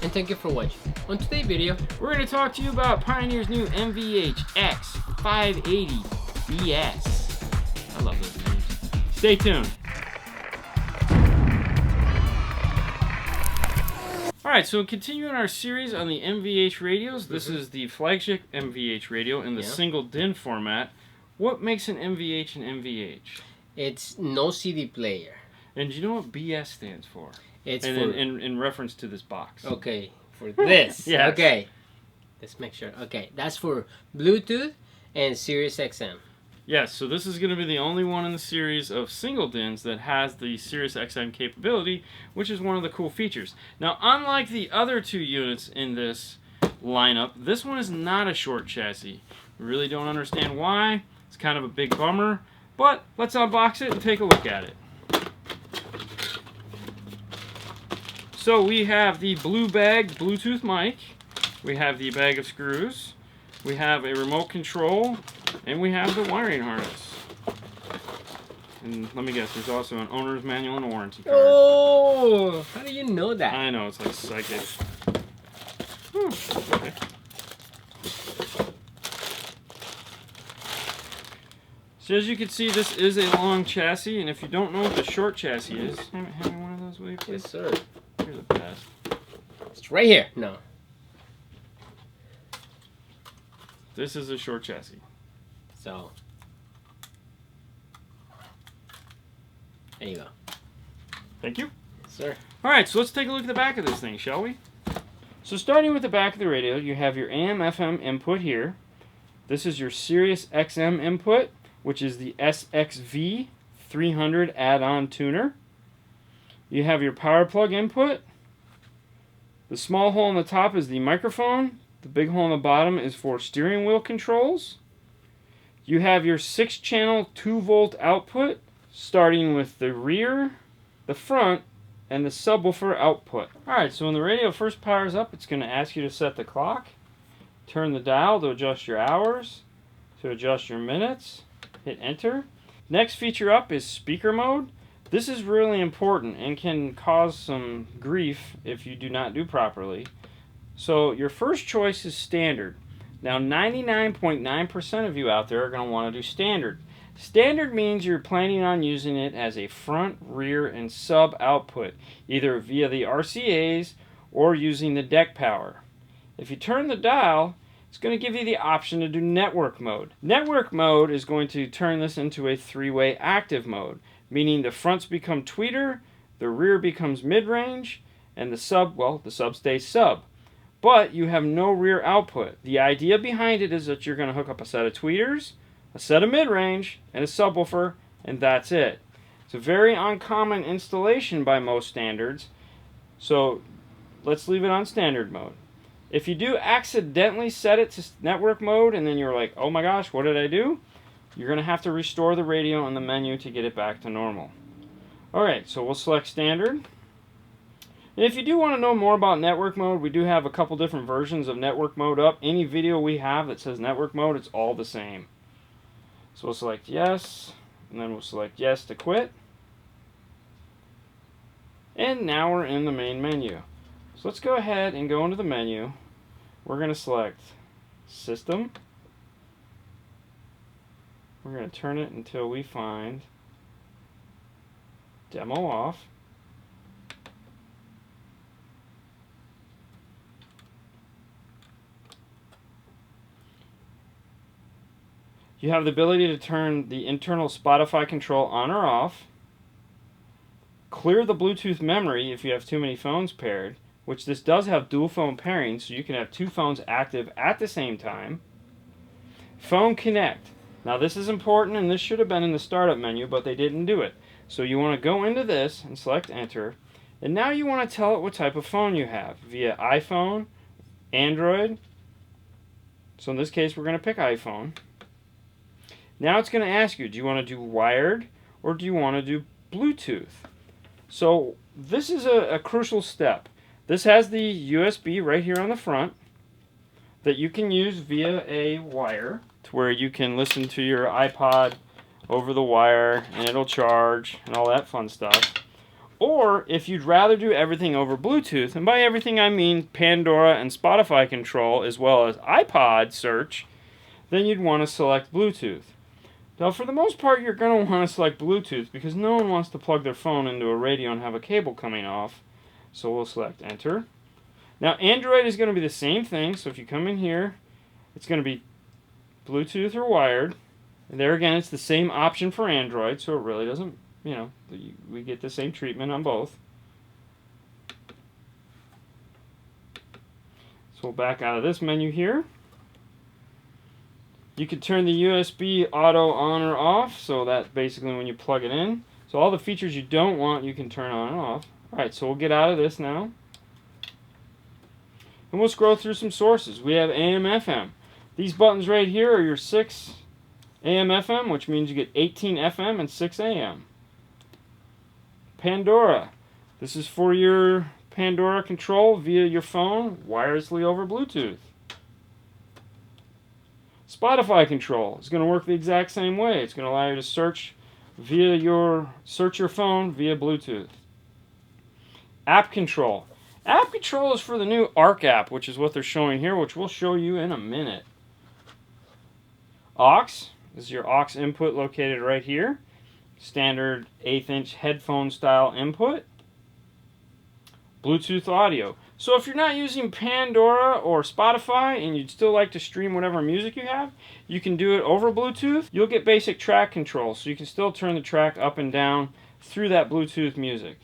and thank you for watching. On today's video, we're going to talk to you about Pioneer's new MVH-X580BS. I love those names. Stay tuned. Alright, so continuing our series on the MVH radios, this is the flagship MVH radio in the single DIN format. What makes an MVH an MVH? It's no CD player. And do you know what BS stands for? It's in reference to this box. Okay, for this. Yes. Okay. Let's make sure. Okay, that's for Bluetooth and SiriusXM. Yes, so this is going to be the only one in the series of single DINs that has the SiriusXM capability, which is one of the cool features. Now, unlike the other two units in this lineup, this one is not a short chassis. We really don't understand why. It's kind of a big bummer, but let's unbox it and take a look at it. So we have the blue bag Bluetooth mic, we have the bag of screws, we have a remote control, and we have the wiring harness. And let me guess, there's also an owner's manual and a warranty card. Oh, how do you know that? I know, it's like psychic. Okay. So as you can see, this is a long chassis, and if you don't know what the short chassis is, hand me one of those, will you please? Yes, sir. Here's a pass. It's right here. No. This is a short chassis. So, there you go. Thank you. Yes, sir. Alright, so let's take a look at the back of this thing, shall we? So starting with the back of the radio, you have your AM/FM input here. This is your SiriusXM input, which is the SXV300 add-on tuner. You have your power plug input. The small hole on the top is the microphone. The big hole on the bottom is for steering wheel controls. You have your 6-channel 2-volt output, starting with the rear, the front, and the subwoofer output. Alright, so when the radio first powers up, it's going to ask you to set the clock, turn the dial to adjust your hours, to adjust your minutes, hit enter. Next feature up is speaker mode. This is really important and can cause some grief if you do not do properly. So your first choice is standard. Now 99.9% of you out there are going to want to do standard. Standard means you're planning on using it as a front, rear, and sub output, either via the RCAs or using the deck power. If you turn the dial, it's going to give you the option to do network mode. Network mode is going to turn this into a 3-way active mode, meaning the fronts become tweeter, the rear becomes mid-range, and the sub stays sub. But you have no rear output. The idea behind it is that you're going to hook up a set of tweeters, a set of mid-range, and a subwoofer, and that's it. It's a very uncommon installation by most standards, so let's leave it on standard mode. If you do accidentally set it to network mode and then you're like, oh my gosh, what did I do? You're going to have to restore the radio in the menu to get it back to normal. Alright, so we'll select standard. And if you do want to know more about network mode, we do have a couple different versions of network mode up. Any video we have that says network mode, it's all the same. So we'll select yes, and then we'll select yes to quit. And now we're in the main menu. So let's go ahead and go into the menu. We're going to select System. We're going to turn it until we find Demo Off. You have the ability to turn the internal Spotify control on or off. Clear the Bluetooth memory if you have too many phones paired, which this does have dual phone pairing, so you can have 2 phones active at the same time. Phone Connect. Now this is important, and this should have been in the startup menu, but they didn't do it. So you want to go into this and select Enter, and now you want to tell it what type of phone you have, via iPhone, Android. So in this case, we're going to pick iPhone. Now it's going to ask you, do you want to do wired or do you want to do Bluetooth? So this is a crucial step. This has the USB right here on the front that you can use via a wire to where you can listen to your iPod over the wire and it'll charge and all that fun stuff. Or if you'd rather do everything over Bluetooth, and by everything I mean Pandora and Spotify control as well as iPod search, then you'd want to select Bluetooth. Now for the most part you're going to want to select Bluetooth because no one wants to plug their phone into a radio and have a cable coming off. So we'll select Enter. Now Android is going to be the same thing, so if you come in here, it's going to be Bluetooth or wired. And there again, it's the same option for Android, so it really doesn't, you know, we get the same treatment on both. So we'll back out of this menu here. You can turn the USB auto on or off, so that basically when you plug it in. So all the features you don't want, you can turn on and off. Alright, so we'll get out of this now. And we'll scroll through some sources. We have AM, FM. These buttons right here are your 6 AM, FM, which means you get 18 FM and 6 AM. Pandora. This is for your Pandora control via your phone, wirelessly over Bluetooth. Spotify control is going to work the exact same way. It's going to allow you to search your phone via Bluetooth. App control. App control is for the new ARC app, which is what they're showing here, which we'll show you in a minute. Aux. This is your aux input located right here. Standard 1/8 inch headphone style input. Bluetooth audio. So if you're not using Pandora or Spotify and you'd still like to stream whatever music you have, you can do it over Bluetooth. You'll get basic track control, so you can still turn the track up and down through that Bluetooth music.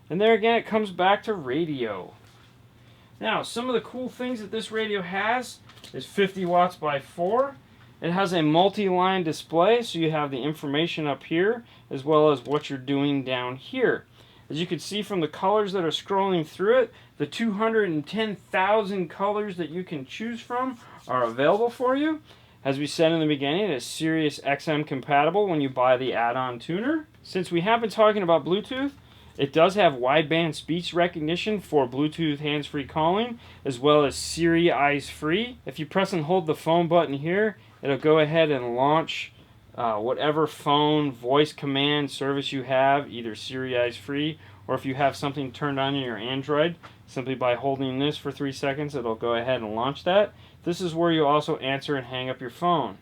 And there again, it comes back to radio. Now, some of the cool things that this radio has is 50 watts by 4. It has a multi-line display, so you have the information up here as well as what you're doing down here. As you can see from the colors that are scrolling through it, the 210,000 colors that you can choose from are available for you. As we said in the beginning, it is SiriusXM compatible when you buy the add-on tuner. Since we have been talking about Bluetooth, it does have wideband speech recognition for Bluetooth hands-free calling, as well as Siri eyes-free. If you press and hold the phone button here, it'll go ahead and launch whatever phone voice command service you have, either Siri eyes-free, or if you have something turned on in your Android, simply by holding this for 3 seconds, it'll go ahead and launch that. This is where you also answer and hang up your phone.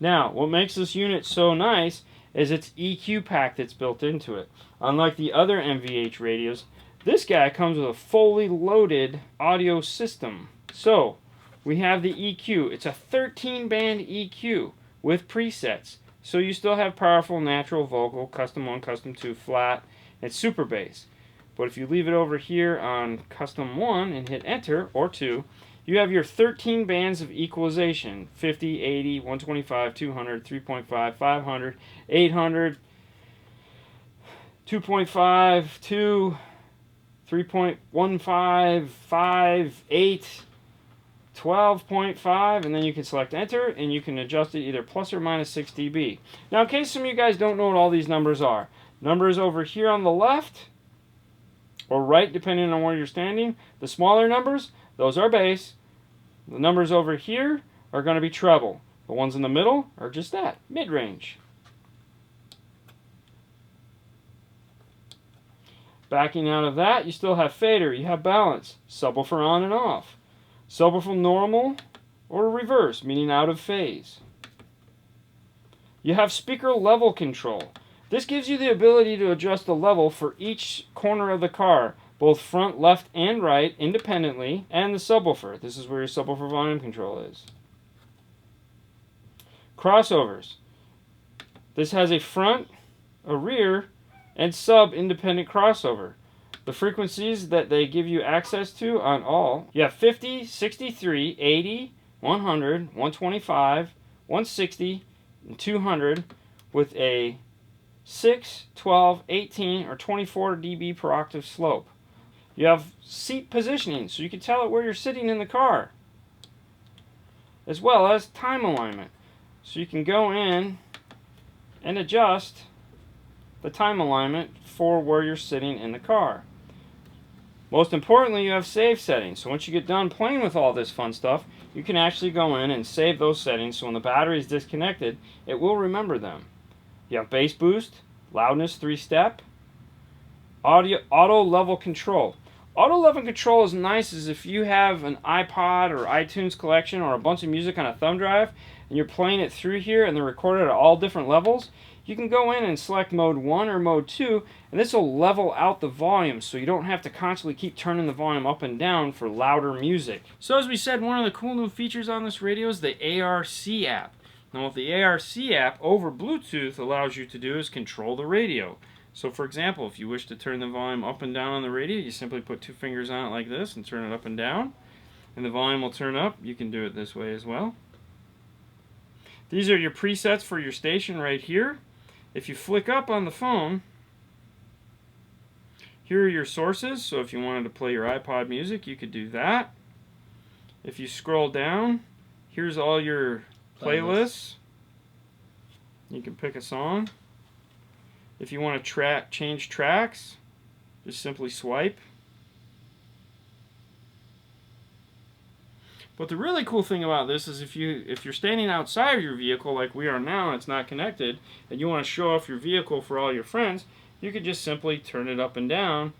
Now, what makes this unit so nice is its EQ pack that's built into it. Unlike the other MVH radios, this guy comes with a fully loaded audio system. So, we have the EQ. It's a 13-band EQ with presets. So you still have powerful natural vocal, custom 1, custom 2, flat, and super bass. But if you leave it over here on custom 1 and hit enter, or 2, you have your 13 bands of equalization. 50, 80, 125, 200, 3.5, 500, 800, 2.5, 2, 3.15, 5, 8, 12.5, and then you can select enter and you can adjust it either plus or minus 6 dB. Now in case some of you guys don't know what all these numbers are, numbers over here on the left or right depending on where you're standing, the smaller numbers, those are bass. The numbers over here are going to be treble. The ones in the middle are just that, mid-range. Backing out of that, you still have fader, you have balance, subwoofer on and off. Subwoofer normal or reverse, meaning out of phase. You have speaker level control. This gives you the ability to adjust the level for each corner of the car, both front, left, and right, independently, and the subwoofer. This is where your subwoofer volume control is. Crossovers. This has a front, a rear, and sub-independent crossover. The frequencies that they give you access to on all, you have 50, 63, 80, 100, 125, 160, and 200 with a 6, 12, 18, or 24 dB per octave slope. You have seat positioning, so you can tell it where you're sitting in the car, as well as time alignment. So you can go in and adjust the time alignment for where you're sitting in the car. Most importantly, you have save settings. So once you get done playing with all this fun stuff, you can actually go in and save those settings so when the battery is disconnected, it will remember them. You have bass boost, Loudness 3-step. Auto level control. Auto level control is nice as if you have an iPod or iTunes collection or a bunch of music on a thumb drive and you're playing it through here and they're recorded at all different levels. You can go in and select mode 1 or mode 2 and this will level out the volume so you don't have to constantly keep turning the volume up and down for louder music. So as we said, one of the cool new features on this radio is the ARC app. Now what the ARC app over Bluetooth allows you to do is control the radio. So for example, if you wish to turn the volume up and down on the radio, you simply put 2 fingers on it like this and turn it up and down. And the volume will turn up. You can do it this way as well. These are your presets for your station right here. If you flick up on the phone, here are your sources. So if you wanted to play your iPod music, you could do that. If you scroll down, here's all your playlists. You can pick a song. If you want to change tracks, just simply swipe. But the really cool thing about this is if you're standing outside of your vehicle like we are now and it's not connected, and you want to show off your vehicle for all your friends, you could just simply turn it up and down.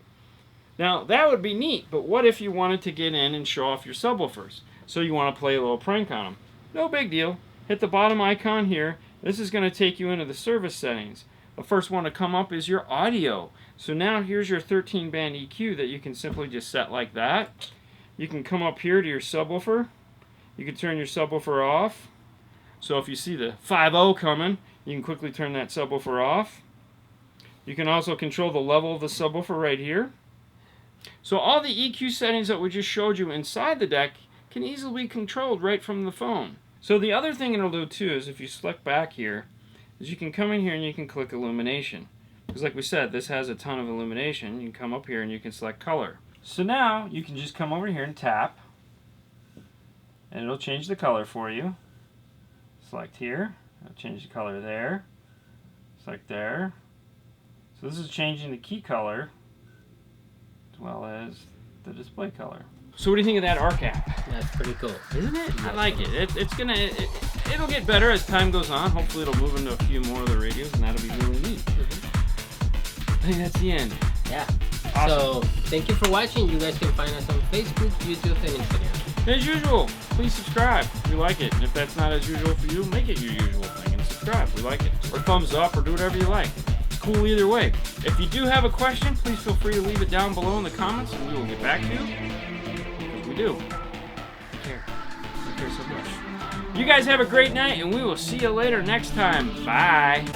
Now that would be neat, but what if you wanted to get in and show off your subwoofers? So you want to play a little prank on them. No big deal. Hit the bottom icon here. This is going to take you into the service settings. The first one to come up is your audio. So now here's your 13-band EQ that you can simply just set like that. You can come up here to your subwoofer. You can turn your subwoofer off. So if you see the 5.0 coming, you can quickly turn that subwoofer off. You can also control the level of the subwoofer right here. So all the EQ settings that we just showed you inside the deck can easily be controlled right from the phone. So the other thing it'll do too is if you select back here, is you can come in here and you can click Illumination. Because like we said, this has a ton of illumination. You can come up here and you can select color. So now you can just come over here and tap, and it'll change the color for you. Select here, it'll change the color there. Select there. So this is changing the key color as well as the display color. So what do you think of that ARC app? That's pretty cool, isn't it? I like it. It'll get better as time goes on. Hopefully it'll move into a few more of the radios, and that'll be really neat. I think that's the end. Yeah. Awesome. So thank you for watching. You guys can find us on Facebook, YouTube, and Instagram. As usual, please subscribe if you like it. And if that's not as usual for you, make it your usual thing and subscribe if you like it. Or thumbs up, or do whatever you like. It's cool either way. If you do have a question, please feel free to leave it down below in the comments, and we will get back to you. We do. I care so much. You guys have a great night, and we will see you later next time. Bye.